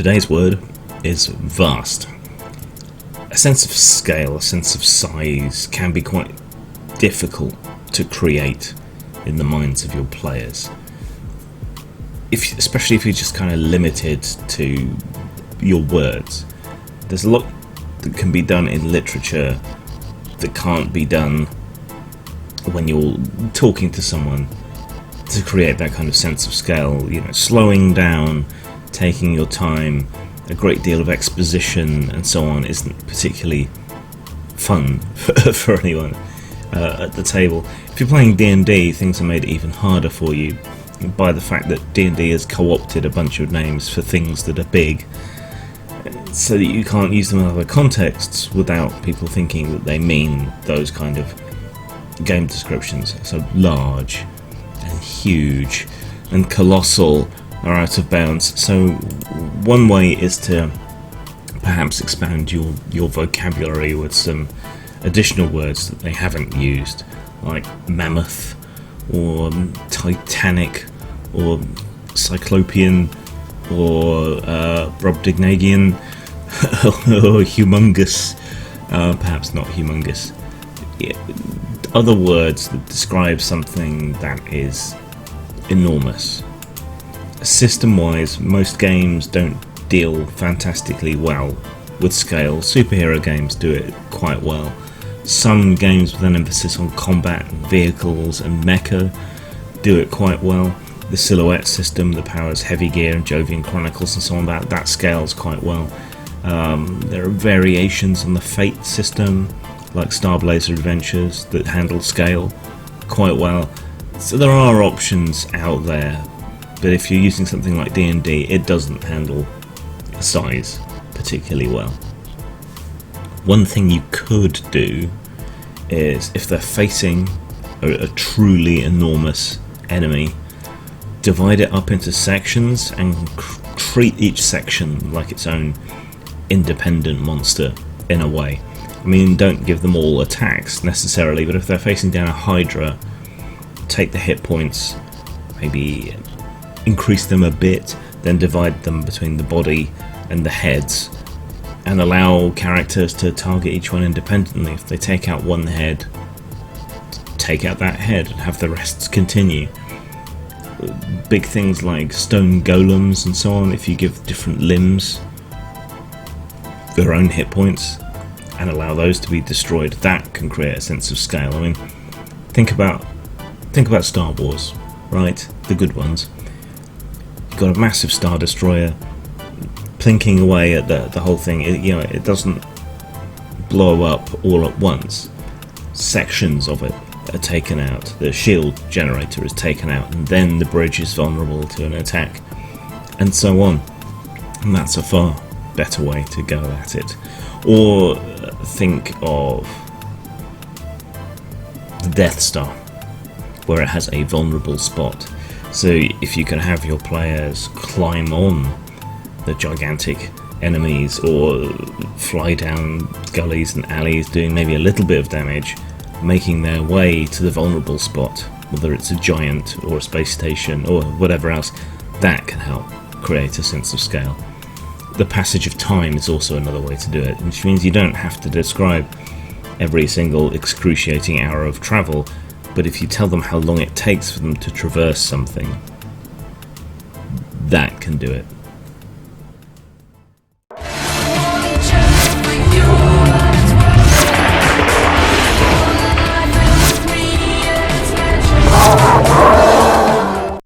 Today's word is vast. A sense of scale, a sense of size can be quite difficult to create in the minds of your players. Especially if you're just kind of limited to your words. There's a lot that can be done in literature that can't be done when you're talking to someone to create that kind of sense of scale. You know, slowing down, taking your time, a great deal of exposition and so on isn't particularly fun for anyone at the table. If you're playing D&D, things are made even harder for you by the fact that D&D has co-opted a bunch of names for things that are big, so that you can't use them in other contexts without people thinking that they mean those kind of game descriptions. So large and huge and colossal are out of bounds. So one way is to perhaps expand your vocabulary with some additional words that they haven't used, like mammoth or titanic or cyclopean or brobdignagian or humongous, perhaps not humongous. Other words that describe something that is enormous. System-wise, most games don't deal fantastically well with scale. Superhero games do it quite well. Some games with an emphasis on combat and vehicles and mecha do it quite well. The Silhouette system that powers Heavy Gear and Jovian Chronicles and so on, that scales quite well. There are variations on the Fate system, like Star Blazer Adventures, that handle scale quite well. So there are options out there, but if you're using something like D&D, it doesn't handle size particularly well. One thing you could do is, if they're facing a truly enormous enemy, divide it up into sections and treat each section like its own independent monster in a way. I mean, don't give them all attacks necessarily, but if they're facing down a Hydra, take the hit points, maybe increase them a bit, then divide them between the body and the heads, and allow characters to target each one independently. If they take out one head, take out that head and have the rest continue. Big things like stone golems and so on, if you give different limbs their own hit points and allow those to be destroyed, that can create a sense of scale. I mean, think about Star Wars, right? The good ones. You've got a massive Star Destroyer plinking away at the whole thing. It doesn't blow up all at once. Sections of it are taken out. The shield generator is taken out, and then the bridge is vulnerable to an attack, and so on. And that's a far better way to go at it. Or think of the Death Star, where it has a vulnerable spot. So if you can have your players climb on the gigantic enemies or fly down gullies and alleys doing maybe a little bit of damage, making their way to the vulnerable spot, whether it's a giant or a space station or whatever else, that can help create a sense of scale. The passage of time is also another way to do it, which means you don't have to describe every single excruciating hour of travel, but if you tell them how long it takes for them to traverse something, that can do it.